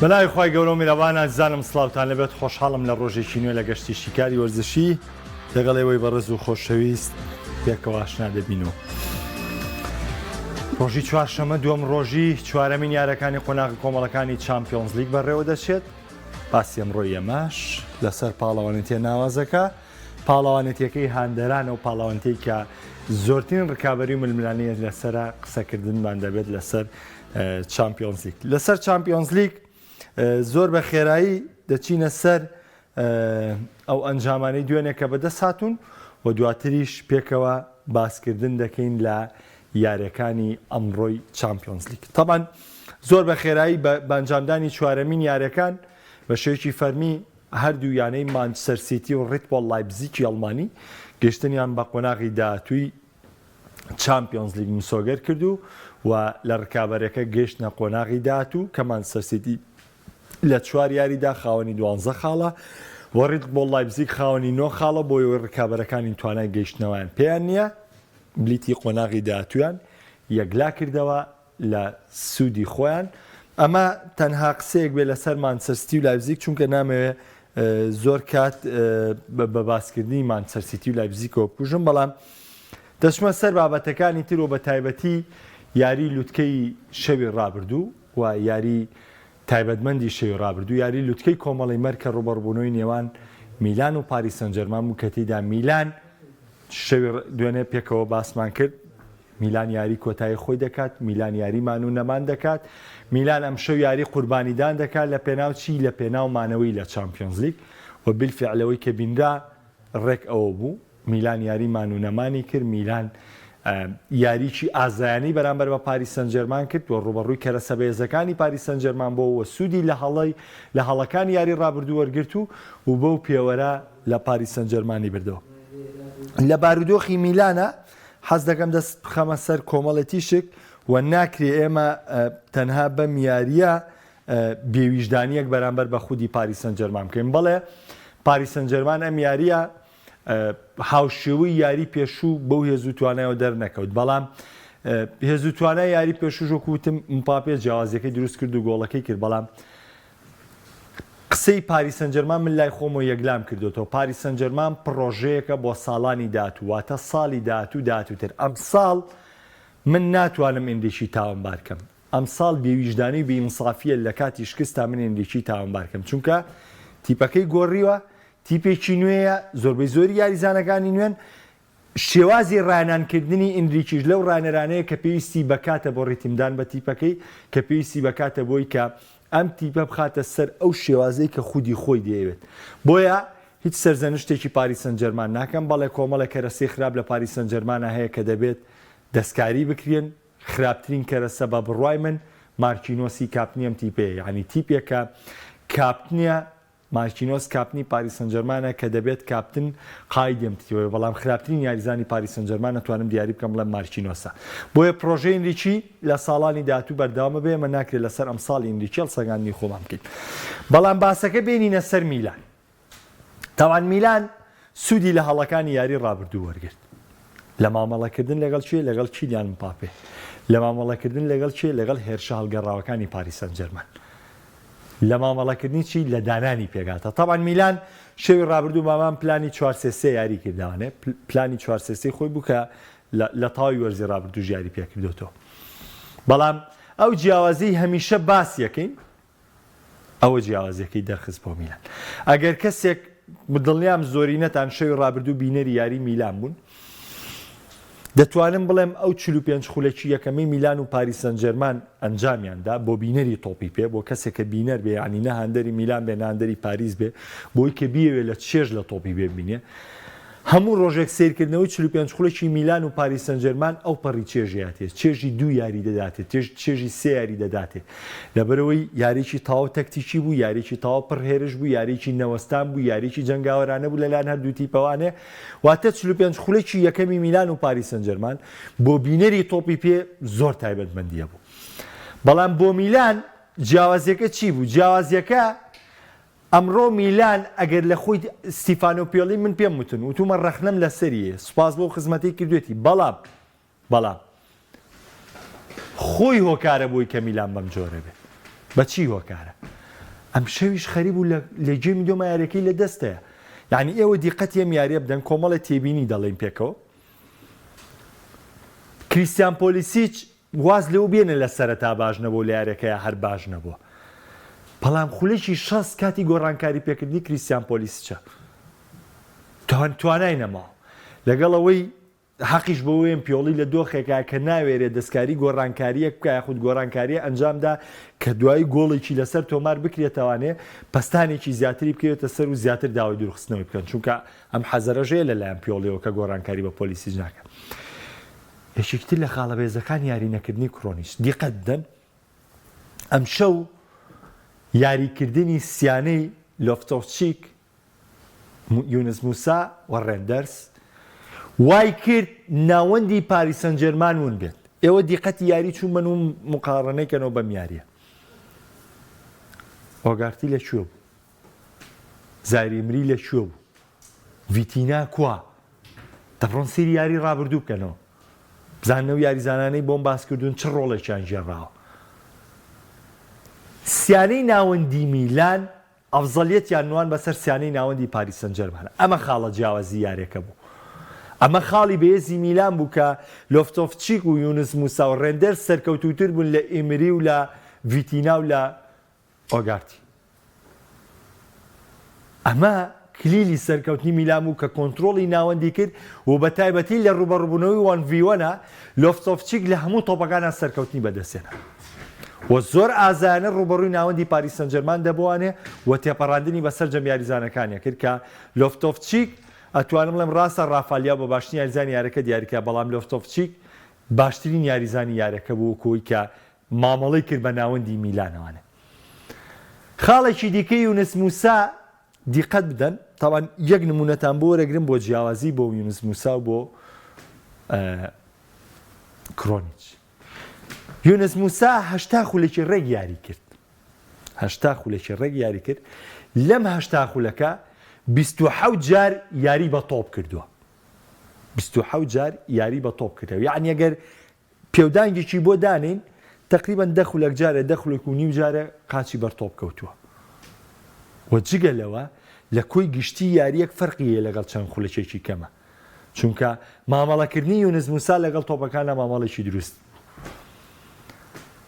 بەلای خی گەورە و میرەوانە زانم سڵاوتان لەبێت خۆشحاڵم لە ڕۆژێکی نوێ لە گەشتی شیکاری وەرزشی لەگەڵێەوەی بەڕێز و خۆشەویست پێکەوە ئاشنا دەبینەوە. ڕۆژی چوارشەمە دووەم ڕۆژی چوارەمین یارەکانی قۆناغی کۆمەڵەکانی چامپیۆنز لیگ بەڕێوە دەچێت. باسی ئەمڕۆی ئەماش لەسەر پاڵەوانێتیە ناوازەکە، پاڵەوانێتیەکەی هاندەرانە و پاڵەوانێتی کە زۆرترین ڕکابەری و ململانەیە لەسرە قسەکردنمان دەبێت لەسەر چامپیۆنز لیگ. لەسەر چامپیۆنز لیگ زۆر بە خێرایی دەچینە سەر ئەو ئەنجامانەی دوێنێ کە بەدەست هاتوون و دواتریش پێکەوە باسکردن دەکەین لە یاریەکانی ئەمڕۆی چامپیۆنز لیگ. تەبەن زۆر بە خێرایی بە ئەنجامدانی چوارەمین یاریەکان بە شێوەیەکی فەرمی هەردوو یانەی مانچستەر سیتی و ڕێد بۆڵ لایپزیگی ئەڵمانی گەشتنیان بە قۆناغی داهاتووی چامپیۆنز لیگ مسۆگەر کردو و لە ڕکابەرەکە گەشتنە قۆناغی داهاتوو کە مانچستەر سیتی لە چوار یاریدا خاوەنی 12 خاڵە و ڕێد بۆڵ لایپزیگ خاوەنی 9 خاڵە بۆ ئەوەی ڕکابەرەکانی توانای گەیشتنەوەیان پێیان نییە. بلیتی قۆناغی داهاتوویان یەکلا کردەوە لە سوودی خۆیان. ئەمە تەنها قسەیەک بێ لەسەر مانچستەر سیتی و لایپزیگ چونکە نامەوێت زۆر کات بە باسکردنی مانچستەر سیتی و لایپزیگەوە بکوژم، بەڵام دەچمە سەر بابەتەکانی تر و بە تایبەتی یاری لوتکەی شەوی ڕابردوو و یاری تایبەتمەندی شەوی ڕابردوو، یاری لوتکەی کۆمەڵی مەرکە ڕوبەڕبوونەوەی نێوان میلان و پاریس سەن ژەرمان بوو کە تێیدا میلان شەوی دوێنێ پێکەوە باسمان کرد. میلان یاری کۆتایی خۆی دەکات، میلان یاری مان و نەمان دەکات، میلان ئەم شەو یاری قوربانیدان دەکات لە پێناو چی؟ لە پێناو مانەوەی لە چامپیۆنز لیگ و بالفعلەوەی کە بینرا ڕێک ئەوە بوو. میلان یاری مان و نەمانی کرد، میلان یاریی ئازایانی بەرامبەر بە پاریس سەن ژەرمان کرد و ڕوبەڕووی کەرەسە بەهێزەکانی پاریس سەن ژەرمان بۆ و سوودی لە هەڵەکانی یاری ڕابردوو وەرگرت و بەو پێوەرە لە پاریس سەن ژەرمانی بردەوە. لە بارودۆخی میلانە حەز دەکەم دەست بخەمە سەر کۆمەڵەتیشک و ناکرێ ئێمە تەنها بەم یاریە بێویژدانیەک بەرامبەر بە خودی پاریس سەن ژەرمان بکەین. بەڵێ پاریس سەن ژەرمان ئەم یاریە هاوشێوەی یاری پێشوو بەو هێزوتوانایەوە دەرنەکەوت، بەڵام هێزوتوانای یاری پێشوو ژۆکوتم مپاپێ جیاوازیەکەی دروست کرد و گۆڵەکەی کرد، بەڵام قسەی پاریس سەن ژەرمان من لای خۆمەوە یەکلام کردوەوە. پاریس سەن ژەرمان پرۆژەیەکە بۆ ساڵانی داهاتوو، واتە ساڵی داهاتووتر. ئەم ساڵ من ناتوانم ئێندێکی تاوانبار بکەم. ئەم ساڵ بێویژدانی و بێئینسافیە لە کاتی شکستا من ئێندێکی تاوانبار بکەم، چونکە تیپەکەی گۆڕیوە، تیپێکی نوێیە، زۆربەی زۆری یاریزانەکانی نوێن، شێوازی ڕانانکردنی ئیندریکیش لەو ڕانەرانەیە کە پێویستی بکاتە بۆ ڕێتیمدان بە تیپەکەی، کە پێویستی بکاتە بۆی کە ئەم تیپە بخاتە سەر ئەو شێوازەی کە خودی خۆی دەیەوێت. بۆیە هیچ سەرزەنشتێکی پاریس سەن ژەرمان ناکەم، بەڵێ کۆمەڵە کەرەسەی خراپ لە پاریس سەن ژەرمانە هەیە کە دەبێت دەستکاری بکرێن. خراپترین کەرەسە بە بڕوای من مارکینۆسی کاپنی ئەم تیپەیە، یعنی تیپێکە کاپتنیە مارکینۆس کاپنی پاریس سەن ژەرمانە کە دەبێت کاپتن قایدێم تیوە، بەڵام خراپترین یاریزانی پاریس سەن ژەرمان نەتوانم دیاری بکەم بڵێم مارکینۆسە. بۆیە پرۆژەی ئینریکی لە ساڵانی داهاتوو بەردەوامە بێ، ئەمە ناکرێت لەسەر ئەم ساڵی ئینریکی هەڵسەنگاندنی خۆمان بکەین. بەڵام باسەکە بێنینە سەر میلان. تاوان میلان سوودی لە هەڵەکانی یاری ڕابردوو وەرگرت لە مامەڵەکردن لەگەڵ چێ؟ لەگەڵ کیلیان مپاپێ، لە مامەڵەکردن لەگەڵ چێ؟ لەگەڵ هێرشە هەڵگەڕاوەکانی پاریس سەن ژەرمان، لە مامەڵەکردنی چی؟ لە دانانی پێگاتە. تاوان میلان شەوی ڕابردوو مامان پلانی 4-3 یاری کردوانێ، پلانی 4-3 خۆی بوو کە لە تاوی وەرزی ڕابردوو ژیاری پێکردوتەوە. بەڵام ئەو جیاوازی هەمیشە باسیەکەین، ئەوە جیاوازیەکەی دەرخست بۆ میلان. ئەگەر کەسێک بدڵنیام زۆرینەتان شەوی ڕابردوو بینەری یاری میلان بوون، دەتوانم بڵێم ئەو 45 خولەکی یەکەمی میلان و پاریس سەن ژەرمان ئەنجامیاندا بۆ بینەری تۆپی پێ، بۆ کەسێکە بینەر بێ، ینی نە هەندەری میلان بێ ناندەری پاریس بێ، بۆی کە بیەوێ لە چێژ لە تۆپی ببینێ. هەموو ڕۆژێک سیرکردنەوەی 45 خولەکی میلان و پاریس سەن ژەرمان ئەو پەڕی چێژیاتێت، چێژی 2 یاری دەداتێت، چێژی 3 یاری دەداتێت، لەبەرەوەی یاریی تاو تەکتیکی بوو، یاریی تاو پڕهێرش بوو، یاریی نەوەستان بوو، یاریی جەنگاوەرانە بوو لەلایەن هەردوو تیپەوانێ. واتە 45 خولەکی یەکەمی میلان و پاریس سەن ژەرمان بۆ بینەری تۆپی پێ زۆر تایبەتمەندیە بوو. بەڵام بۆ میلان جیاوازیەکە چی بوو؟ جیاوازیەکە ئەمڕۆ میلان ئەگەر لە خۆی ستیفانۆ پیۆلی من پێم وتن وتومە ڕەخنەم لە سەریە، سوپاس بۆ خزمەتی کردوێتی، بەڵام خۆی هۆکارە بۆی کە میلان بەم جۆرە بێت. بەچی هۆکارە؟ ئەم شەویش خەریب و لە گوێمی دۆمە یاریەکەی لە دەستەیە یعنی ئێوە دیقەتی ئەم یاریە بدەن کۆمەڵە تێبینی دەڵێن پێکەوە کریستیان پۆلیسیچ واز لەو بێنە لە سەرەتا باش نەبوو لە یاریەکەیە هەر باش نەبووە بەڵام خولێکی شەست کاتی گۆڕانکاری پێکردنی کریستیان پۆلیسچە توانای نەماوە لەگەڵ ئەوەی حەقیش بەوەیەم پیۆڵی لە دۆخێکا کە ناوێرێ دەستکاری گۆڕانکاریە بکە یاخود گۆڕانکاریە ئەنجامدا کە دوایی گۆڵێکی لەسەر تۆمار بکرێتەوانێ پستانێکی زیاتری بکەوێتە سەر و زیاتر داوای دوورخستنەوەی بکەن چونکە ئەم حەزەرەژەیە لەلایەن پیۆڵیەوە کە گۆڕانکاری بە پۆلیسیش ناکە یەکێکتر لە خاڵەبێزەکان یاری نەکردنی کڕۆنیش دیقەت بدەن ئەم شەو یاریکردنی سیانەی لۆفتۆڤچیک یونس موسا و ڕێندەرس وای کرد ناوەندی پاریس سەن ژێرمان ون بێت ئێوە دیقەتی یاری چوومەن و مقارنەیکەنەوە بەم یاریە ئۆگارتی لەکوێ بوو زایری مری لەکوێ بوو ڤیتینا کوا دەبڕۆن سەیری یاری ڕابردوو بکەنەوە بزاننە و یاریزانانەی بۆم باس کردوون چ ڕۆڵێکیان ژێڕاوە سیانەی ناوەندی میلان ئەفزەڵیەتیان نوان بەسەر سیانەی ناوەندی پاریس سەن ژێرمانە ئەمە خاڵە جیاوازی یاریەکە بوو ئەمە خاڵی بەهێزی میلان بوو کە لۆفتۆڤچیک و یونس موسا و ڕێندەرس سەرکەوتووتر بوون لە ئێمری و لە ڤیتینا و لە ئۆگارتی ئەمە کلیلی سەرکەوتنی میلان بوو کە کۆنتترۆڵی ناوەندی کرد و بە تایبەتی لە ڕوبەڕووبوونەوەی وانڤیوەنە لۆفتۆڤچیک لە هەموو تۆپەکانە سەرکەوتنی بەدەستێنە و زۆر ئازانە ڕوبەڕووی ناوەندی پاریس سەن ژێرمان دەبوانێ و تێپەڕاندنی بەسەر جەم یاریزانەکانیە کرد کە لۆفتۆڤچیک ئەتوانم بڵێم ڕاستە ڕافالیا بە باشترین یاریزانی یاریەکە دیاریکە بەڵام لۆفتۆڤچیک باشترین یاریزانی یاریەکە بوو کۆی کە مامەڵەی کرد بە ناوەندی میلانەوانە خاڵێکی دیکەی یونس موسا دیقەت بدەن تاوان یەک نمونەتان بۆ وەرەگرم بۆ جیاوازی بۆ یونس موسا و بۆ کڕۆنیچ یونس موسا هەشتا خولێکی ڕێک یاری کرد هەشتا خولێکی ڕێک یاری کرد لەم هەشتا خولەکە 27 جار یاری بە تۆپ کردووە 27 جار یاری بە تۆپ کردەوە یعنی ئەگەر پێودانگێکی بۆ دانین تقریبا 10 خولەک جارە 10 خولێک و نیو جارە قاچی بەرتۆپ کەوتووە و جگەلەوە لە کۆی گشتی یاریەک فەرقیە لەگەڵ چەند خولەکێکی کەمە چونکە مامەڵەکردنی یونس موسا لەگەڵ تۆپەکانە مامەڵێکی دروست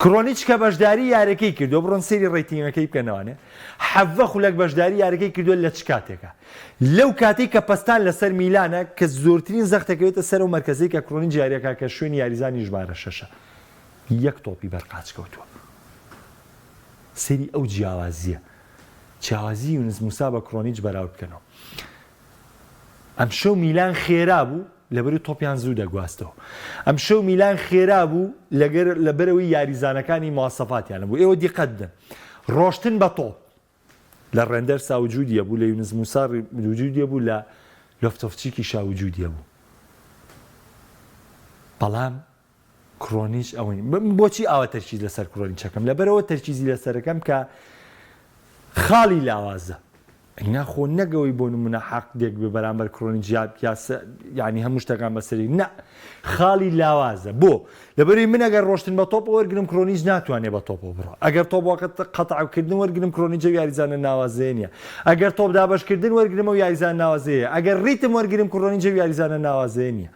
کڕۆنیچ کە بەشداری یاریەکەی کردو بڕۆن سەیری ڕێتینگەکەی بکەنەوەنێ 17 خولەک بەشداری یاریەکەی کردووە لە چ کاتێکە لەو کاتێک کە پستان لەسەر میلانە کە زۆرترین زەختەکەوێتە سەر و مەرکەزەی کە کڕۆنیچ یاریەکە کە شوێنی یاریزانی ژمارە 6 یەک تۆپی بەرقاچ کەوتووە سەیری ئەو جیاوازیە جیاوازی یونس موسا بە کڕۆنیچ بەراورد بکەنەوە ئەم شەو میلان خێرا بوو لەبەری تۆپیان زوو دەگواستەوە ئەم شەو میلان خێرا بوو لەبەرەوەی یاریزانەکانی مواسەفاتیانە بوو ئێوە دیقەت بدەن ڕۆشتن بە تۆپ لە ڕێندەرسا وجودیە بوو لە یونس موسا وجودیە بوو لە لۆفتۆڤچیکیشا وجودیە بوو بەڵام کڕۆنیچ ئەوەی بۆچی ئاوە تەرکیز لەسەر کڕۆنیچەکەم لەبەرەوە تەرکیزی لەسەرەکەم کە خاڵی لاوازە ناخۆ نەگەوەی بۆ نمونە حەق دێک بێ بەرامبەر کڕۆنیچ یعنی هەموو شتەکان بەسەری نە خاڵی لاوازە بۆ لەبەری من ئەگەر ڕۆشتن بە تۆپ وەرگرم کڕۆنیچ ناتوانێت بە تۆپەوە بڕۆ ئەگەر تۆپ قەتعکردن وەرگرم کڕۆنیچە یاریزانە ناوازەیە نیە ئەگەر تۆپ دابەشکردن وەرگرمەوە یاریزان ناوازەیە ئەگەر ڕیتم وەرگرم کڕۆنیچە یاریزانە ناوازەیە نییە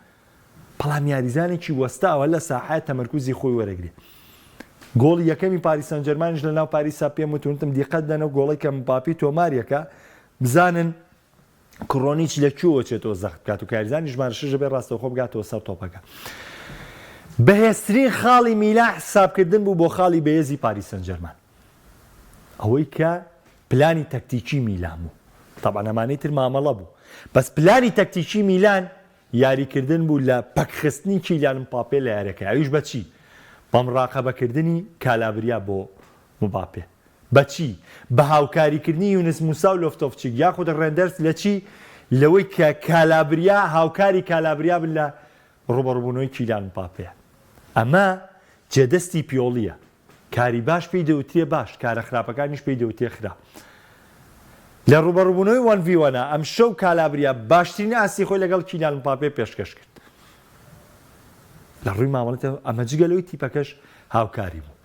بەڵام یاریزانێکی وەستاوە لە ساحەیە تەمەرکوزی خۆی وەرەگرێ گۆڵی یەکەمی پاریس سەن ژێرمانیش لە ناو پاریسا پێم وتونتم دیقەت دەنە گۆڵی کە مباپی تۆماریەکە بزانن کڕۆنیچ لەکوێوە چێتەوە زەخت بکات و کاریزانی ژمارە 6 بێ ڕاستەوە خۆ بگاتەوە سەر تۆپەکە بەهێزترین خاڵی میلان حسابکردن بوو بۆ خاڵی بەهێزی پاریس سەن ژێرمان ئەوەی کە پلانی تەکتیکی میلان بوو تەبعەن ئەمانەی تر مامەڵە بوو بەس پلانی تەکتیکی میلان یاریکردن بوو لە پەکخستنی کیلیان مباپێ لە یاریەکە ئەویش بەچی بە مڕاقەبەکردنی کالابریا بۆ مباپێ بەچی بە هاوکاریکردنی یونس موسا و لۆفتۆڤچیک یاخود ڕێندەرس لە چی لەوەی کە کالابریا هاوکاری کالابریا بن لە ڕوبەڕووبوونەوەی کیلیان مباپێ ئەمە جێدەستی پیۆڵیە کاری باش پێی دەوترێ باش کارە خراپەکانیش پێی دەوترێ خراپ لە ڕوبەڕووبوونەوەی وانڤیوەنە ئەم شەو کالابریا باشترین ئاسی خۆی لەگەڵ کیلیان مباپێ پێشکەش کرد لە ڕووی مامەڵێتەوە ئەمە جگەلەوەی تیپەکەش هاوکاری بوو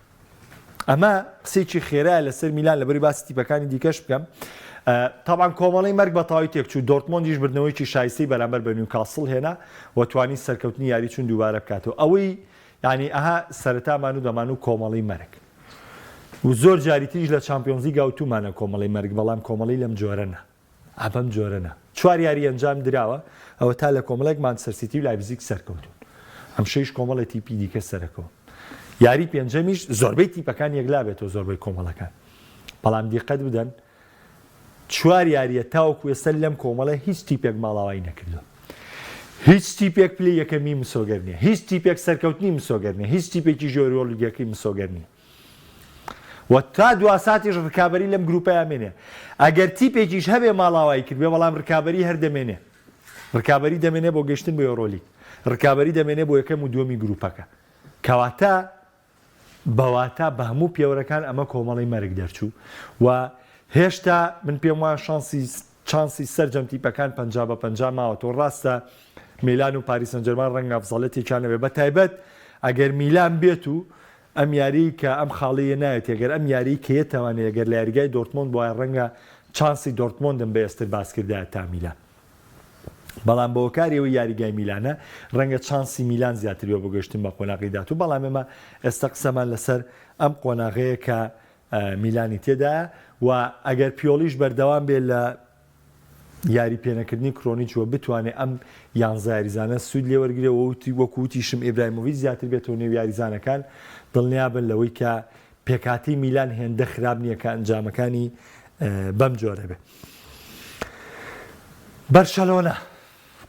ئەمە قسێکی خێرایە لەسەر میلان لەبەری باسی تیپەکانی دیکەش بکەم. تاوان کۆمەڵی مەرگ بە تەواوی تێکچوو دۆرتمۆندیش بردنەوەیکی شایستەی بەرامبەر بە نیوکاسڵ هێنا و توانی سەرکەوتنی یاری چون دووبارە بکاتەوە. ئەوەی یعنی ئەها سەرەتامان و دەمان و کۆمەڵی مەرگ و زۆر جاریتیش لە چامپیۆنزی گاوتومانە کۆمەڵی مەرگ، بەڵام کۆمەڵی لەم جۆرەنە، ئەبەم جۆرەنە. 4 یاری ئەنجام دراوە، ئەوە تا لە کۆمەڵێک مانچستەر سیتی و لایپزیگ سەرکەوتون، ئەم شەیش کۆمەڵی تیپی دیکە سەرەکەوە. یاری پێنجەمیش زۆربەی تیپەکان یەکلا بێتەوە زۆربەی کۆمەڵەکان، بەڵام دیقەت بدەن 4 یاریە تاوەکو ێستا لەم کۆمەڵە هیچ تیپێک ماڵاوایی نەکردو، هیچ تیپێک پلی یەکەمی مسۆگەر نیە، هیچ تیپێک سەرکەوتنی مسۆگەر نیە، هیچ تیپێکی ژۆریۆلیگەکەی مسۆگەر نیە و تا دو ساتیش ڕکابەری لەم گروپەیە مێنێ. ئەگەر تیپێکیش هەبێ ماڵاوایی کردبێ بەڵام ڕکابەری هەردەمێنێ، ڕکابەری دەمێنێ بۆ گەشتن بە یۆرۆلیگ، ڕکابەری دەمێنێ بۆ یەکەم و دووەمی گروپەکە، کەواتە بەواتە بە هەموو پێوەرەکان ئەمە کۆمەڵی مەرگ دەرچوو و هێشتا من پێم وایە چانسی سەرجەم تیپەکان 50-50 ماوەتەوە. ڕاستە میلان و پاریس سەن ژەرمان ڕەنگە ئەفزەڵەتێکیان هەبێ، بە تایبەت ئەگەر میلان بێت و ئەم یاری کە ئەم خاڵەیە نایەت، ئەگەر ئەم یاری کەیەتەوانێ ئەگەر لە یاریگای دۆرتمۆند بۆیە ڕەنگە چانسی دۆرتمۆندم بە ئێستر باسکردایە تا میلان، بەڵام بە هۆکاریەوەی یاریگای میلانە ڕەنگە چانسی میلان زیاتریەوە بۆ گەشتن بە قۆناغی داات و بەڵام ئێمە ئێستا قسەمان لەسەر ئەم قۆناغەیە کە میلانی تێدایە و ئەگەر پیۆلیش بەردەوام بێت لە یاری پێنەکردنی کرۆنیچوە بتوانێت ئەم 11 یاریزانە سوود لێ وەرگرێەوە وتی وەکوتیشم ئیبراهیمۆڤیچ زیاتر بێتەوە نێو یاریزانەکان، دڵنیابن لەوەی کە پێکاتی میلان هێندە خراپ نییە کە ئەنجامەکانی بەم جۆرە بێ. بەرشەلۆنە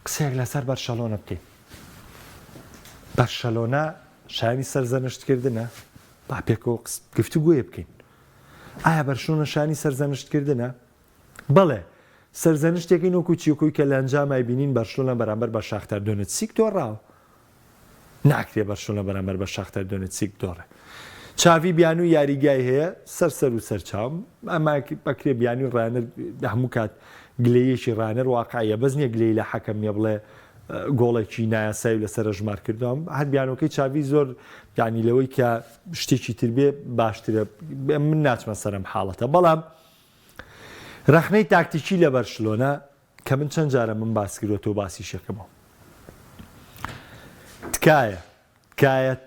قسێک لەسەر بەرشەلۆنە بکەین. بەرشەلۆنە شایانی سەرزەنشتکردنە، با پێکەوە گفتوگوێ بکەین. ئایا بەرشەلۆنە شایانی سەرزەنشتکردنە؟ بەڵێ، سەرزەنشتێکی وەکو چیوکوی کە لە ئەنجامای بینین بەرشەلۆنە بەرامبەر بە شاختار دۆنێتسک دۆڕاوە، ناکرێ بەرشەلۆنە بەرامبەر بە شاختار دۆنێتسک دۆڕێ. چاوی بیان و یاریگای هەیە سەر و سەرچاوم، ئەمە بەکرێ بیانی و ڕانەر هەموو کات گلەیەکی ڕانەر واقعە بەس نییە گلەی لە حەکەم نیە بڵێ گۆڵێکی نایاسایی لەسەر ژمار کردوم، هەر بیانەکەی چاوی زۆر یانی لەوەی کە شتێکی تر بێ باشترە، من ناچمە سەرم حاڵەتە. بەڵام ڕەخنەی تاکتیکی لە بەرشلۆنە کە من چەند جارە من باس کردوەوە باسی شەکەمەوە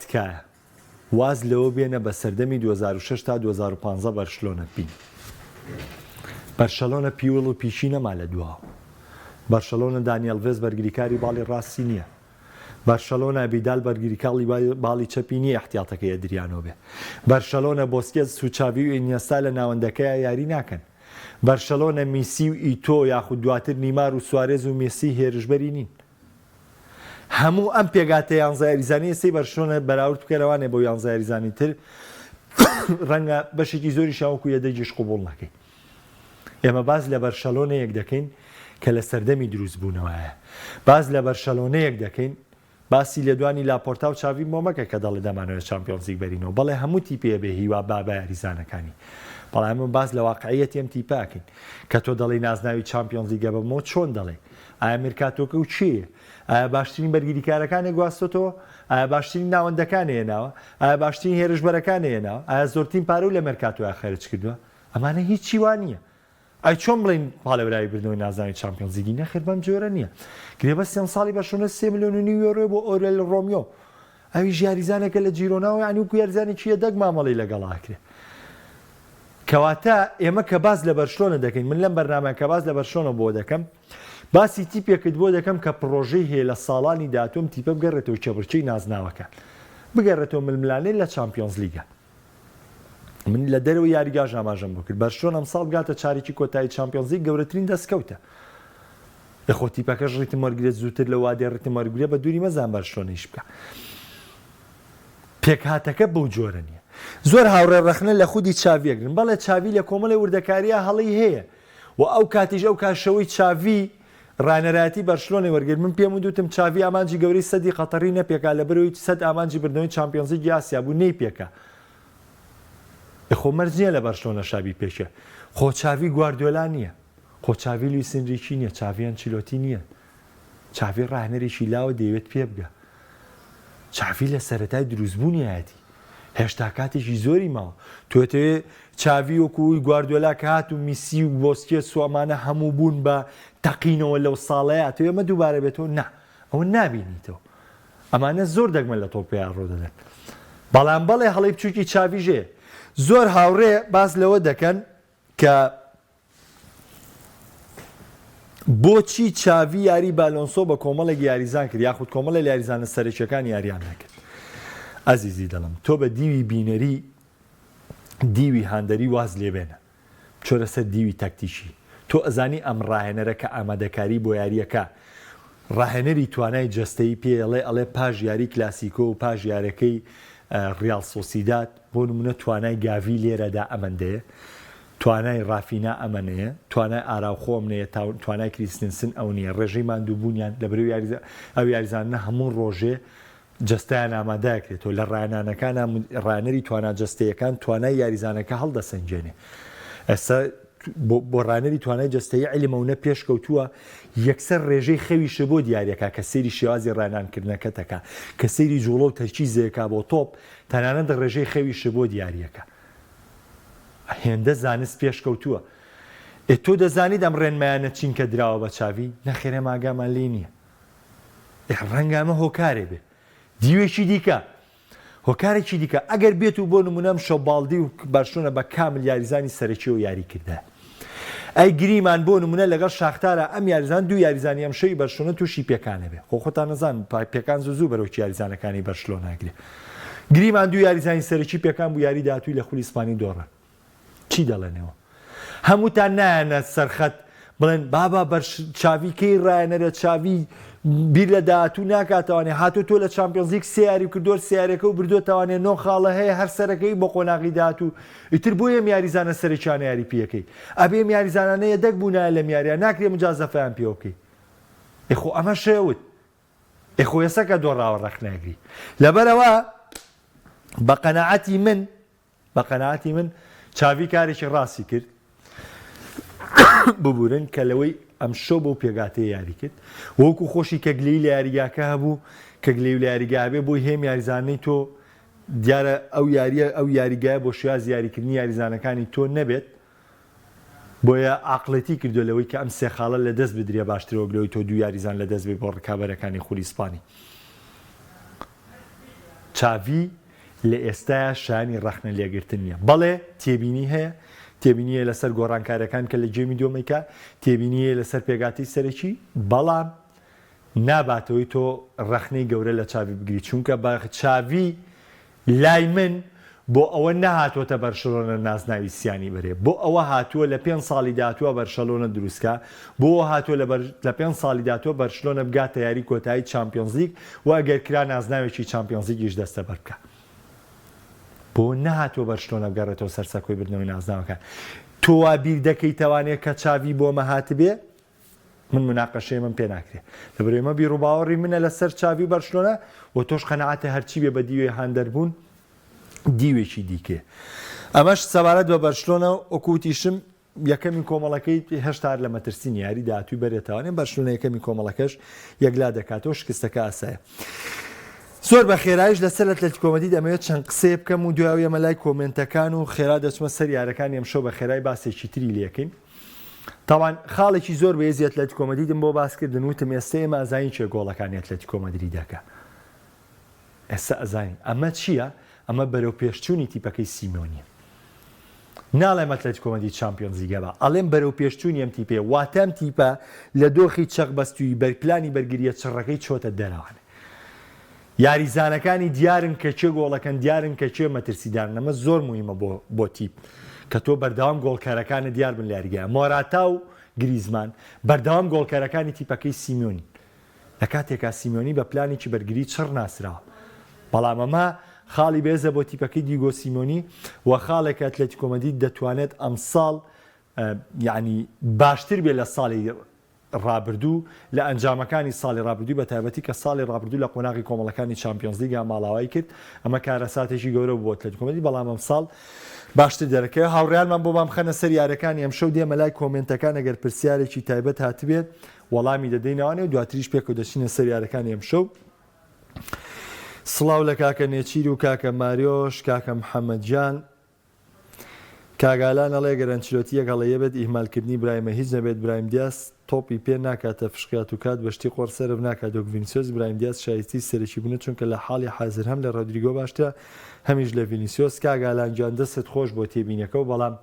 تکایە واز لەوە بێنە بە سەردەمی 2006 تا 2015 بەرشلۆنە بین. بەرشەلۆنە پیوڵ و پیشی نەما لە دووە. بەرشەلۆنە دانیێل ڤێز بەرگریکاری باڵی ڕاستی نییە. بەرشەلۆنە بیدال بەرگریکاڵی باڵی چەپی نییە احتیاتەکەی ئەدریانۆ بێ. بەرشەلۆنە بۆسکێز سوچاوی و ئینیەستا لە ناوەندەکەیە یاری ناکەن. بەرشەلۆنە میسی و ئیتۆ یاخود دواتر نیمار و سوارێز و مێسی هێرشبەری نین. هەموو ئەم پێگاتە 11 یاریزانی سی بەرشلۆنە بەراورد بکەرەوانێ بۆ 11 یاریزانی تر ڕەنگە بەشێکی زۆری شاوەکو یەدەیجیش قوبوڵ نەکەین. ئێمە باز لە بەرشەلۆنەیەک دەکەین کە لە سەردەمی دروست بوونەوەیە، باز لە بەرشەلۆنەیەک دەکەین باسی لێدوانی لاپۆرتا و چاوی مۆمەکە کە دەڵێ دەمانەوێت چامپیۆنزیک بەرینەوە، بەڵێ هەموو تیپێ بێ هیوا بابا یاریزانەکانی، بەڵام ئێمە باز لە واقعیەتی ئەم تیپاکەین کە تۆ دەڵێ نازناوی چامپیۆنزیگە بەمەوە چۆن دەڵێ؟ ئایا میرکاتۆکە و چییە؟ ئایا باشترین بەرگریکارەکانی گواستۆتەوە؟ ئایا باشترین ناوەندەکانی هێناوە؟ ئایا باشترین هێرشبەرەکانی هێناوە؟ ئایا زۆرترین پارە و لە مەرکاتۆیە خەرج کردووە؟ ئەمانە هیچی وان نییە. ئای چۆن بڵین پاڵەوراوی بردنەوەی نازانی چامپیۆنزیگی نەخێر بەم جۆرە نییە. گرێبە 3 ساڵی بەشۆنە 3 ملیۆن یۆرۆ بۆ ئۆرێل ڕۆمیۆ، ئەوی یاریزانێکە لە جیرۆناوە ینی وەکو یاریزانێکیە دەگ مامەڵی لەگەڵاکرێ. کەواتە ئێمە کە باز لە بەرشلۆنە دەکەین، من لەم بەرنامە کە باز لە بەرشلۆنە بۆ دەکەم، باسی تیپێکت بۆ دەکەم کە پرۆژەی هەیە لە ساڵانی داهاتووم تیپە بگەڕێتەوە چەبرچەی نازناوەکە، بگەڕێتەوە ململانەی لە چامپیۆنز لیگە. من لە دەرەوە یاریگاژ ئاماژەم بۆ کرد. بەرشلۆنە ئەمساڵ گاتە چارێکی کۆتایی چامپیۆنز لیگ گەورەترین دەستکەوتە. لەخۆ تیپەکەش ڕیتم وەرگرێت زووتر لە وادێ ڕیتم وەرگرێ بە دووری مەزان بەرشلۆنەیش بکە. پێکهاتەکە بەو جۆرە نییە. زۆر هاوڕێ ڕەخنە لە خودی چاویەگرن، بەڵێ چاوی لە کۆمەڵی وردەکاریە هەڵی هەیە و ئەو کاتیش ئەو کاشەوەی چاوی ڕانەراتی بەرشلۆنەی وەرگرت. من پێم وتم چاوی ئامانجی گەورەی سەدی قەتەری نەپێکا لە بەرەوەی سەد ئامانجی بردنەوەی چامپیۆنز لیگی ئاسیا بوو نەی پێکە. خۆ مەرجە لە بەرشلۆنە شابی پێشە. خۆ چاوی گواردیۆلا نییە، خۆ چاوی لویس ئێنریکی نییە، چاوی ئەنچیلۆتی نییە، چاوی ڕاهنەرێکی لاوە دەیەوێت پێ بگە. چاوی لە سەرەتای دروستبوونیایەتی هێشتا کاتێکی زۆری ماوە توێتەوێ چاوی وەکوی گواردیۆلا کە هات و میسی و بۆسکێ سوامانە هەموو بوون بە تەقینەوە لەو ساڵەیە تۆ ئێمە دووبارە بێتەوە نا ئەوە نابینیتەوە ئەمانە زۆر دەگمە لە تۆپیان ڕۆدەدەن بەڵام بەڵێ هەڵی بچووکی چاویژێ زۆر هاوڕێ باس لەوە دەکەن کە بۆچی چاوی یاری بالۆنسۆ بە کۆمەڵێک یاریزان کرد یاخود کۆمەڵە یاریزانە سەرچەکان یاریان نەکرد ئەزیزی دەڵم تۆ بە دیوی بینەری دیوی هاندەری واز لێبێنە چۆرە سەر دیوی تەکتیشی تۆ ئەزانی ئەم ڕاهێنەرە کە ئامادەکاری بۆ یاریەکە ڕاهێنەری توانای جەستەی پێڵێ ئەڵێ پاژ یاری کلاسیکۆ و پاژ یارەکەی ڕیال سۆسیداد بۆ نمونە توانای گاوی لێرەدا ئەمەندەیە توانای ڕافینا ئەمەنەیە توانای ئاراوخۆ ئەمنەیە توانای کریستنسن ئەو نییە ڕێژەی ماندووبوونیان لە بەرەو ئەو یاریزانە هەموو ڕۆژێ جستیان ئامادەکرێتەوە لە ڕایانەکان ڕانەری توانە جستەیەکان توانای یاریزانەکە هەڵدەسەنجێنێ ئێستا بۆ ڕانەری توانای جستەیە عیلمەونە پێشکەوتووە یەکسەر ڕێژەی خەویشە بۆ دیارەکە کە سەیری شێوازی ڕانانکردنەکەتەکە کە سەیری جوڵە و تەرکیزێکا بۆ تۆپ تەنانەت ڕێژەی خەویشە بۆ دیارەکە هێندە زانست پێشکەوتووە تۆ دەزانیت ئەم ڕێنمایانە چین کە دراوە بە چاوی نەخێرە ماگامان لێ نییە ڕەنگامە هۆکارێ بێ دیوێکی دیکە هۆکارێکی دیکە ئەگەر بێت و بۆ نمونەم شەوباڵدی و باشۆنە بە کامل یاریزانی سەرەکی و یاری کردە ئەی گریمان بۆ نمونە لەگەڵ شاختارە ئەم یاریزان دوو یاریزانی ئەم شەوی بەرشلۆنە تووشی پێکانە بێ خۆتان نەزان پێکان زوو بەرەو یاریزانەکانی بەرشلۆنە ناگرێ گریمان دوو یاریزانی سەرەکی پێکان بوو یاری داهاتووی لە خولی ئیسپانی دۆڕە چی دەڵێنەوە هەمووتان نایەنە سەرخەت بڵێن بابا چاویکەی ڕایەنەرە چاوی بیر لە داهاتوو ناکاتەوانێ هاتو تۆ لە چامپیۆنز لیگ سێ یاری کردۆر سیارەکە و بردوێتەوانێ نۆ خاڵە هەیە هەر سەرەکەی بۆ قۆناغی داهاتوو ئیتر بۆ ئێم یاریزانە سەرچیانە یاری پێەکەی ئەبێ ئێم یاریزانانەیە دەک بوونایە لەم یاریە ناکرێ مجازەفەیان پێوەکەی ئێخۆ ئەمە شێوت ئێخۆ ێسەکە دۆڕاوە ڕەخناگری لەبەرەوە بە قەناعەتی من چاوی کارێکی ڕاستی کرد ببورن کە لەوەی ئەم شەو بۆ پێگاتەیە یاری کرد وەکو خۆشی کە گلەی لە یاریگاکە هەبوو کە گلەی لە یاریگا بێ بۆی هێم یاریزانەی تۆ دیارە ئەو یاریگایە بۆ شێواز یاریکردنی یاریزانەکانی تۆ نەبێت بۆیە عاقڵەتی کردو لەوەی کە ئەم سێ خاڵە لە دەست بدرێ باشترەوە گلەوەی تۆ دوو یاریزان لە دەست بێ بۆ ڕکابەرەکانی خولی ئیسپانی چاوی لە ئێستاە شانی ڕەخنە لێگرتن نییە بەڵێ تێبینی هەیە تێبینیە لەسەر گۆڕانکارەکان کە لە جێمی دۆمەیکە تێبینیە لەسەر پێگاتی سەرەکی بەڵام ناباتەوەی تۆ ڕەخنەی گەورە لە چاوی بگری چونکە بە چاوی لای من بۆ ئەوە نەهاتۆتە بەرشەلۆنە نازناوی سیانی بەرێ بۆ ئەوە هاتووە لە 5 ساڵی داهاتووە بەرشەلۆنە دروستکە بۆ هاتووە لە 5 ساڵی داهاتوە بەرشلۆنە بگاتە یاری کۆتایی چامپیۆنز لیگ و ئەگەر کرا نازناوێکی چامپیۆنز لیگیش دەستە بەرکە بۆ نەهاتوە بەرشلۆنە بگەڕێتەوە سەرسەکۆی بردنەوەی نازناوەکان تۆ وا بیر دەکەی تەوانێت کە چاوی بۆ مەهات بێ من مناقەشەیە من پێ ناکرێت لەبەر ئێمە بیرروباوەڕی منە لەسەر چاوی بەرشلۆنە و تۆش قەنەعاتە هەرچی بێ بە دیوێ هاندەربوون دیوێکی دیکێ ئەمەش سەبارەت بە بەرشلۆنە وەکوتیشم یەکەمی کۆمەڵەکەی هێشتا لە مەترسین یاری داهاتووی بەرێتەوانێ بەرشلۆنە یەکەمی کۆمەڵەکەش یەکلا دەکاتەوە شکستەکە ئاسایە زۆر بە خێرایش لەسەر ئەتلێتیکۆ دەمەوێت چەند قسێ بکەم و دوای ئێمە لای کۆمنتەکان و خێرا دەچمە سەر یارەکانی ئەمشەو بە خێرای باسێکی تری لێکەین تاوان خاڵێکی زۆر بەهێزی ئەتلێتیکۆ مەدریدم بۆ باسکردن وتم ئێستا ئێمە ئەزانین چێ گۆڵەکانی ئەتلێتیکۆ مەدرید دەکا ئێستا ئەزانین ئەمە چییە؟ ئەمە بەرەو پێشچوونی تیپەکەی سیمۆنیە ناڵێم ئەتلێتیکۆ مەدرید چامپیۆنز لیگە بە ئەڵێم بەرەو پێشچوونی ئەم تیپێ واتە ئەم تیپە لە دۆخی چەق بەستووی بەرپلانی بەرگریە چڕەکەی چۆتە دەراوانە یاریزانەکانی دیارن کە چێ گۆڵەکەن دیارن کە چێ مەترسیدارن ئەمە زۆر مهمە بۆ تیپ کە تۆ بەردەوام گۆڵکارەکانە دیار بن لە یاریگایە مۆراتا و گریزمان بەردەوام گۆڵکارەکانی تیپەکەی سیمۆنی لە کاتێکا سیمۆنی بە پلانێکی بەرگری چڕ ناسراوە بەڵام ئەمە خاڵی بێزە بۆ تیپەکەی دیگۆ سیمۆنی و خاڵێک ئەتلێتیکۆ مەدرید دەتوانێت ئەم ساڵ یعنی باشتر بێ لە ساڵی ڕابردوو لە ئەنجامەکانی ساڵی ڕابردووی بە تایبەتی کە ساڵی ڕابردوو لە قۆناغی کۆمەڵەکانی چامپیۆنز لیگا ماڵاوای کرد ئەمە کارەساتێکی گەورە بۆ ئەتلێتیکۆ مەدرید بەڵام ئەم ساڵ باشتر دەرەکەوێت هاوڕێیانمان بۆ بام خەنە سەر یارەکانی ئەم شەو دێمە لای کۆمنتەکان ئەگەر پرسیارێکی تایبەت هاتبێت وەڵامی دەدەینەوانێ و دواتریش پێکەوە دەچینە سەر یارەکانی ئەم شەو سڵاو لە کاکە نێچیر و کاکە ماریۆش کاکە محەممەد جان کاگالان ئەڵێ گەرانچلۆتیەک هەڵەیە بێت ئیهمالکردنی برایمە هیچ نەبێت برایم دیاس تۆپی پێ ناکاتە فشکات و کات بەشتی قۆرسەرف ناکات دۆک ڤینیسیۆس برایم دیاس شایستی سەرەکی بوون چونکە لە حاڵی حازر هەم لە ڕۆدریگۆ باشترە هەمیش لە ڤینیسیۆس کاگالان گیان دەست خۆش بۆ تێبینەکە و بەڵام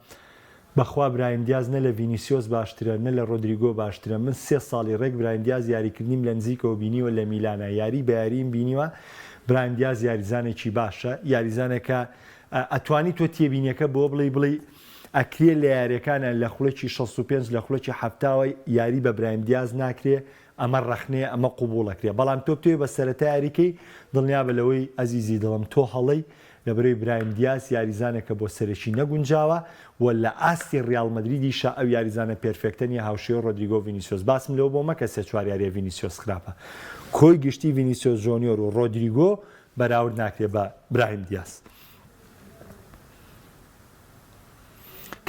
بەخوا برایم دیاز نە لە ڤینیسیۆس باشترە نە لە ڕۆدریگۆ باشترە من 3 ساڵی ڕێک برایم دیاز یاریکردنیم لە نزیکەوە بینیوە لە میلانە یاری بە یاریم بینیوە برایم دیاز یاریزانێکی باشە یاریزانێکە ئەتوانی تۆ تێبینیەکە بۆ بڵێ ئەکرێ لە یاریەکانە لە خوڵێکی 65 لە خوڵێکی هەفتاوە یاری بە برایم دیاز ناکرێ ئەمە ڕەخنێ ئەمە قوبوڵەکرێ بەڵام تۆ بتوێ بە سەرەتا یاریکەی دڵنیا بە لەوەی ئەزیزی دڵم تۆ هەڵەی لەبەرەوەی برایم دیاز یاریزانێکە بۆ سەرەکی نەگونجاوە و لە ئاستی ڕیال مەدریدیشە ئەو یاریزانە پێرفێکتە نیە هاوشێوە ڕۆدریگۆ ڤینیسیۆس باسم لەوە بۆ مەکە 3-4 یاریە ڤینیسیۆس خراپە کۆی گشتی ڤینیسیۆس جۆنیۆر و ڕۆدریگۆ بەراورد ناکرێ بە برایم دیاز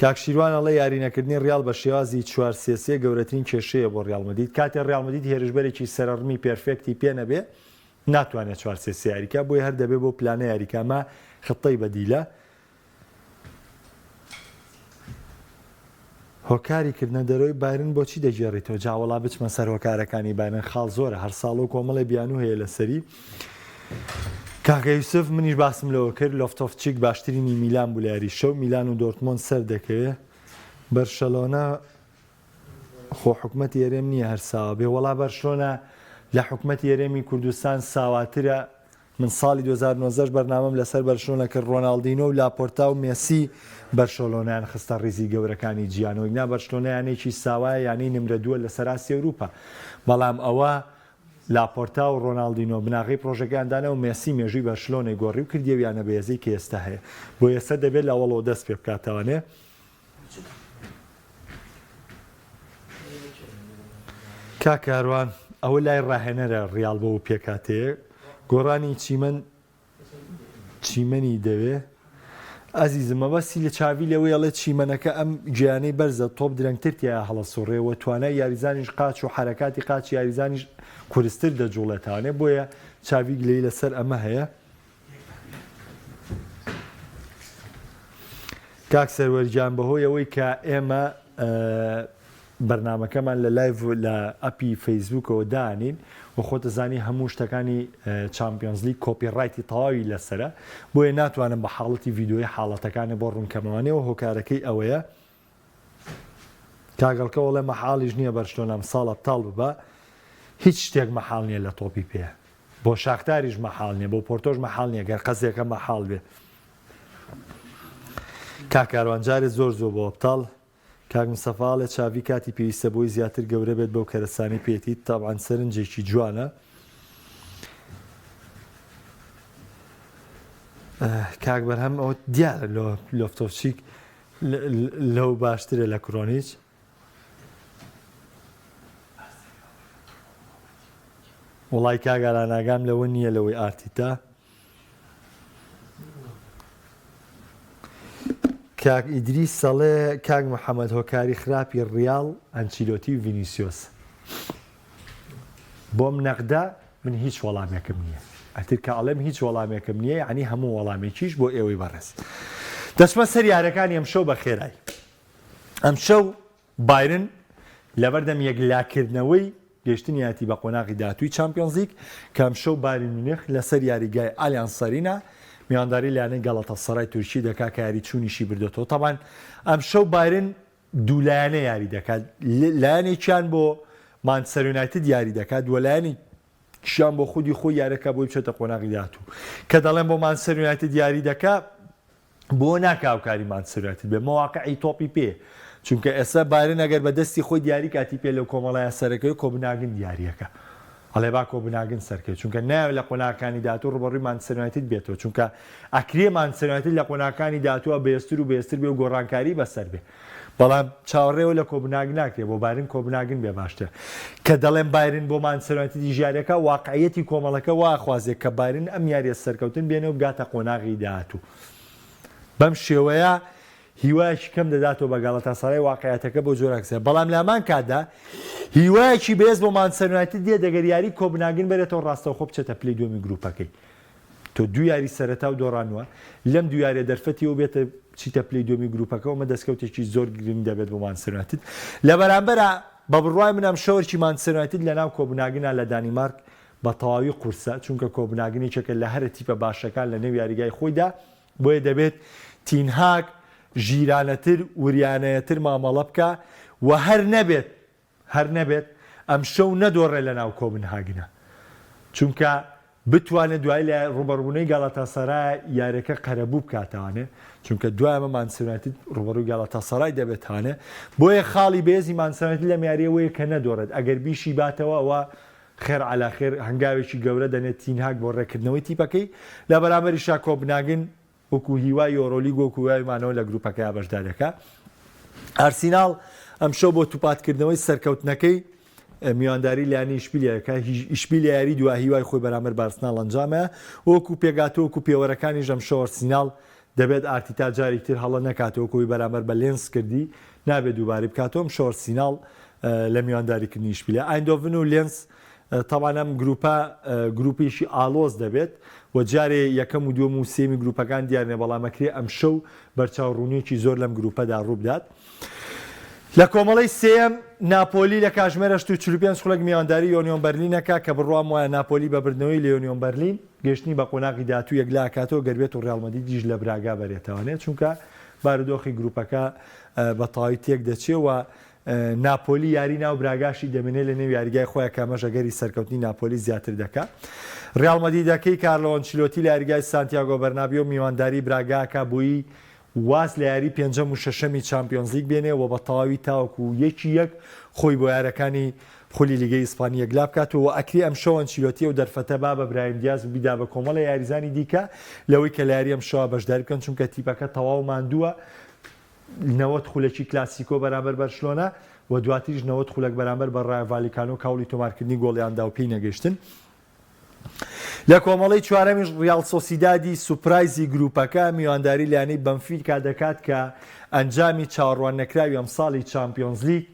کاکشیروان ئەڵێ یارینەکردنی ڕیال بە شێوازی 4-3 گەورەترین کێشەیە بۆ ڕیال مەدرید کاتێ ڕیال مەدرید هێرشبەرێکی سەرڕمی پێرفێکتی پێ نەبێ ناتوانێت 4-3 یاریکە بۆی هەر دەبێت بۆ پلانە یاریکەمە خطەی بەدیلە هۆکاریکردنە دەرەوەی بایرن بۆچی دەگێڕیتەوە جاوەڵا بچمە سەر هۆکارەکانی بایرن خاڵ زۆرە هەر ساڵ و کۆمەڵی بیان و هەیە لەسەری کاکە یوسف منیش باسم لەوە کرد لۆفتۆفچیک باشترینی میلان بوو لە یاری شەو میلان و دۆرتمۆند سەر دەکەوێت بەرشەلۆنە خۆ حکومەتی هەرێم نییە هەرساوە بێ وەڵا بەرشلۆنە لە حکومەتی هەرێمی کوردستان ساواترە من ساڵی 2009 بەرنامەم لەسەر بەرشلۆنە کرد ڕۆناڵدینۆ و لاپۆرتا و مێسی بەرشەلۆنیان خستە ڕیزی گەورەکانی جیانەوە نا بەرشلۆنەیانێکی ساوایە یانی نمرە دووە لە سەراسی ئەوروپا بەڵام ئەوە لاپۆرتا و ڕۆناڵدینۆ بناغی پرۆژەکاندانە و مێسی مێژووی بەرشلۆنەی گۆڕی و کردیەویانە بەهێزەی کە ئێستا هەیە بۆ ئێستا دەبێت لە ئەوڵەوە دەست پێ بکاتەوانێ کاکاروان ئەوە لای ڕاهێنەرە ڕیال بۆ و پێکاتەیە گۆڕانی چیمەنی دەوێ ئازیزمە بەسی لە چاوی لەوەی ئەڵێ چیمەنەکە ئەم گیانەی بەرزە تۆپ درەنگترتیە هەڵە سوڕێەوە توانای یاریزانیش قاچ و حرەکاتی قاچ یاریزانیش کورستتر دەجوڵێتوانێ بۆیە چاوی گلەی لەسەر ئەمە هەیە کاک سەروەرجان بەهۆی ئەوەی کە ئێمە بەرنمەکەمان لە لایڤ لە ئەپی فەیسبوکەوە دانین و خۆتە زانی هەموو شتەکانی چامپیۆنز لیگ کۆپیڕایتی تەواوی لەسرە بۆیە ناتوانم بە حاڵەتی ڤیددیۆی حاڵەتەکانی بۆ ڕوونکەمەوانەوە هۆکارەکەی ئەوەیە کاگەڵکە وڵێ مەحاڵیش نییە بەرشلۆنە ساڵە تاڵ ببە هیچ شتێک مەحاڵ نییە لە تۆپی پێ بۆ شاختاریش مەحاڵ نییە بۆ پۆرتۆش مەحاڵ نییە گەر قەزێکە مەحاڵ بێ کاکاروانجارێ زۆر بۆ ئەبتاڵ کاک مستەفاڵێ چاوی کاتی پێویستە بۆی زیاتر گەورە بێت بەو کەرەسانی پێێتی تاوان سەرنجێکی جوانە کاک بەرهەم ئەوە دیارە لۆفتۆفچیک لەو باشترە لە کرۆنیچ وڵای کاگالان ئاگام لەوە نییە لەوەی ئارتیتا کاک ئیدریس سەڵێ کاک محەممەد هۆکاری خراپی ڕیاڵ ئەنچیلۆتی و ڤینیسیۆس بۆم نەقدا من هیچ وەڵامێکم نییە ئەتر کە ئەڵێم هیچ وەڵامێکم نییە ینی هەموو وەڵامێکیش بۆ ئێوەی بەڕێز دەچمە سەر یارەکانی ئەم شەو بە خێرایی ئەم شەو بایرن لەبەردەم یەکلاکردنەوەی گەشتنی هاتی بە قۆناغی داهاتووی چامپیۆنز لیگ کە ئەم شەو بایرن میونخ لەسەر یاریگای ئالیانز ئەرێنا میوانداری لایەنەی گەڵەتەسەڕای تورکی دەکات کە یاری چوونیشی بردوێتەوە تەبان ئەم شەو بایرن دوولایەنە یاری دەکات لایەنێکیان بۆ مانچستەر یونایتد یاری دەکات وە لایەنێکیان بۆ خودی خۆی یارەکە بۆی بچێتە قۆناغی داهاتوو کە دەڵێن بۆ مانچستەر یونایتد یاری دەکات بۆ ناکاوکاری مانچستەر یونایتد بێ مەواقعی تۆپی پێ چونکە ئێستا بایرن ئەگەر بە دەستی خۆی دیاری کاتی پێ لەو کۆمەڵایە سەرەکەی کۆبناگن دیاریەکە ئەڵێ با کۆبناگن سەرکەوت چونکە ناوێت لە قۆناغەکانی داهاتوو ڕوبەڕووی مانچستەر یونایتد بێتەوە چونکە ئەکرێ مانچستەر یونایتد لە قۆناغەکانی داهاتووە بەهێزتر و بەهێزتر بێ و گۆڕانکاری بەسەر بێ بەڵام چاوەڕێەوە لە کۆبناگ ناکرێت بۆ بایرن کۆبناگن بێ باشترە کە دەڵێن بایرن بۆ مانچستەر یونایتدی ژیارەکە واقعیەتی کۆمەڵەکە واخوازێت کە بایرن ئەم یاریە سەرکەوتن بێنێ و بگاتە قۆناغی داهاتوو بەم شێوەیە هیوایەکی کەم دەداتەوە بە گاڵەتاسەرای واقعیەتەکە بۆ جۆراکسە بەڵام لامان کاتدا هیوایەکی بێز بۆ مانچستەر یونایتد دێ دەگەر یاری کۆبناگن بێتەوە ڕاستەوخۆ بچێتە پلەی دووەمی گروپەکەی تۆ دو یاری سەرەتا و دۆڕانوە لەم دو یاریە دەرفەتیەوە بێتە چیتە پلەی دومی گروپەکەەوە دەستکەوتێکی زۆر گرنگ دەبێت بۆ مانچستەر یونایتد لە بەرامبەرە بە بڕوای منم شەوەرکی مانچستەر یونایتد لەناو کۆبناگنا لە دانیمارک بە تەواوی قورسە چونکە کۆبناگنێکێکە لە هەرە تیپە باشەکان لە نێو یاریگای خۆیدا بۆیە دەبێت تینهاگ ژیرانەتر وریانەیەتر مامەڵە بکە و هەر نەبێت ئەم شەو نەدۆڕێ لە ناو کۆبنهاگنە چونکە بتوانێت دوای لە ڕوبەڕبوونەی گاڵاتاسەرای یاریەکە قەرەبوو بکاتوانێ چونکە دوایمە مانچستەر یونایتد ڕوبەڕووی گاڵاتاسەرای دەبێتانێ بۆیە خاڵی بێزی مانچستەر یونایتد لەم یاریەوەیە کە نەدۆڕێت ئەگەر بیشی باتەوە ئەوە خێر عەلا خێر هەنگاوێکی گەورە دەنێت تینهاگ بۆ ڕێکردنەوەی تیپەکەی لە بەرامبەریشا کۆبناگن وەکو هیوای یۆرۆلیگ وەکو هیوایمانەوە لە گروپەکەی بەشداریەکە ئارسیناڵ ئەم شەو بۆ توپاتکردنەوەی سەرکەوتنەکەی میوانداری لایەنی ئیشبیلیەکە ئیشبیلی یاری دو هیوای خۆی بەرامبەر بارسناڵ ئەنجامە وەکو پێگاتەوە وەکو پێوەرەکانی ژەم شەو ئارسیناڵ دەبێت ئارتیتا جارێک تر هەڵە نەکاتەوە کۆی بەرامبەر بە لێنس کردی نابێت دووبارەی بکاتەوە شەو ئارسیناڵ لە میوانداریکردنی ئیشبیلیە ئایندۆڤن و لێنس تەوانم گروپیشی ئالۆز دەبێت و جارێ یەکەم و دووەم و سێمی گروپەکان دیارنێ بەڵامەکرێ ئەم شەو بەرچاوڕوونیەکی زۆر لەم گروپەدا ڕووبدات لە کۆمەڵی سێم ناپۆلی لە کاژمێرە 45 خولەک میوانداری یۆنیۆن بەرلینەکە کە بڕوام وایە ناپۆلی بە بردنەوەی لە یۆنیۆن بەرلین گەشتنی بە قۆناغی داهاتوو یەکلاکاتەوە گەربێت و ڕیاڵ مەدرید دیژ لە براگا بەرێتەوانێت چونکە بارودۆخی گروپەکە بە تەواوی تێک دەچێت و ناپۆلی یاری ناو براگاشی دەمێنێت لە نێو یاریگای خۆیان کامەژەگەری سەرکەوتنی ناپۆلی زیاتر دەکات ڕیاڵ مەدریدەکەی کارلۆ ئەنچیلۆتی لە یاریگای سانتیاگۆ بەرنابیۆ میوانداری براگاکە بووی واز لە یاری پێنجەم و شەشەمی چامپیۆنز لیگ بێنێ و بە تەواوی تاوەکو یەک خۆی بۆ یارەکانی خولی لیگەی ئیسپانی یەکلا بکاتەوە و ئەکری ئەم شەو ئەنچیلۆتی و دەرفەتە با بە برایم دیاز بیدا بە کۆمەڵە یاریزانی دیکە لەوەی کە لە یاری ئەم شەوە بەشداری بکەن چونکە تیپەکە تەواو ماندووە 90 خولەکی کلاسیکۆ بەرامبەر بەرشلۆنە و دواتریش 90 خولەک بەرامبەر بە ڕای ڤالیکانۆ کاوڵی تۆمارکردنی گۆڵیاندا و پێی نەگەشتن لە کۆمەڵی چوارەمیش ڕیاڵ سۆسیدادی سوپرایزی گروپەکە میوانداری لایەنەی بەنفیکا دەکات کە ئەنجامی چاوەڕوان نەکراوی ئەم ساڵی چامپیۆنز لیگ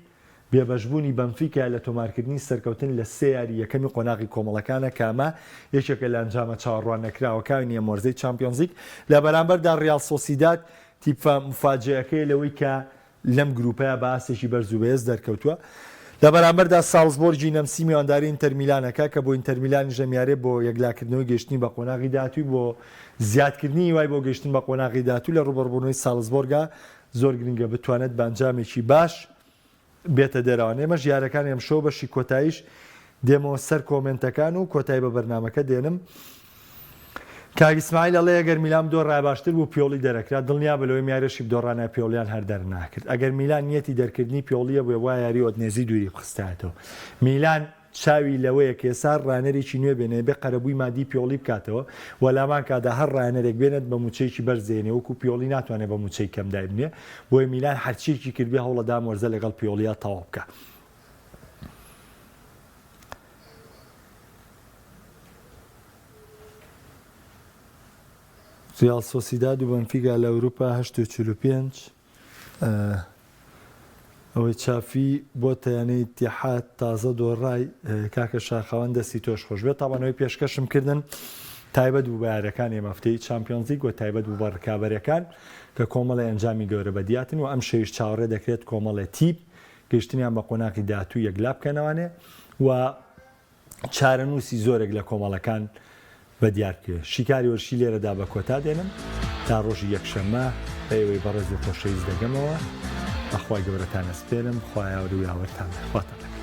بێبەشبوونی بەنفیکا لە تۆمارکردنی سەرکەوتن لە سێ یاری یەکەمی قۆناغی کۆمەڵەکانە کامە یەکێکە لە ئەنجامە چاوەڕوان نەکراوەکانی نیە مۆرزەی چامپیۆنز لیگ لە بەرامبەردا ڕیاڵ سۆسیداد تیپە مفاجەیەکەی لەوەی کە لەم گروپەیە بە ئاستێکی بەرزوبەیەز دەرکەوتووە لە بەرامبەردا ساڵزبۆرجی نەمسی میوانداری ئینتەرمیلانەکە کە بۆ ئینتەرمیلانی ژەمیارێ بۆ یەکلاکردنەوەی گەشتنی بە قۆناغی داهاتووی بۆ زیادکردنی وای بۆ گەشتن بە قۆناغی داهاتوو لە ڕوبەڕبوونەوەی ساڵزبۆرگا زۆر گرنگە بتوانێت بە ئەنجامێکی باش بێتە دەرەوە ئێمەش یارەکان ئەم شەو بەشی کۆتاییش دێمەوە سەر کۆمنتەکان و کۆتایی بە بەرنامەکە دێنم کاک ئیسماعیل ئەڵێ ئەگەر میلان دۆڕای باشتر بوو پیۆڵی دەرەکرا دڵنیا بە لەوەی میارێشی دۆڕانای پیۆڵیان هەر دەرناکرد ئەگەر میلان نیەتی دەرکردنی پیۆڵیە بۆ وای یاری ئۆدنێزی دووری بخستایەتەوە میلان چاوی لەوەیە کە ئێستا ڕانەرێکی نوێ بێنێ بێ قەرەبووی مادی پیۆڵی بکاتەوە وەلامان کادا هەر ڕانەرێک بێنێت بە موچەیەکی بەرزێنێ وەکو پیۆڵی ناتوانێت بە موچەی کەم دابنێ بۆی میلان هەرچیەکی کردبێ هەوڵەدا وەرزە لەگەڵ پیۆڵیا تەواو بکە ڕیاڵ سۆسیداد و بەنفیکا لە ئەوروپا 845 ئەوەی چافی بۆ تەیانەی ئیتیحاد تازە دۆڕای کاکە شاخەوان دەستی تۆش خۆش بێت تاوانەوەی پێشکەشم کردن تایبەت بوو بە یاریەکانی ئەمەفتەی چامپیۆنز لیگ و تایبەت بوو بە ڕکابەرەکان کە کۆمەڵی ئەنجامی گەورە بەدیاتن و ئەم شەویش چاوەڕێ دەکرێت کۆمەڵی تیپ گەشتنیان بە قۆناغی داهاتوو یەکلا بکەنەوانێ و چارەنووسی زۆرێک لە کۆمەڵەکان بە دیارکرێ شیکاری وەرشی لێرەدا بە کۆتا دێنم تا ڕۆژی یەکشەممە بە ئێوەی بەڕێز و خۆشەویست دەگەمەوە بەخوای گەورەتان ئەسپێرم خوای یاوەر و یاوەرتان خواتان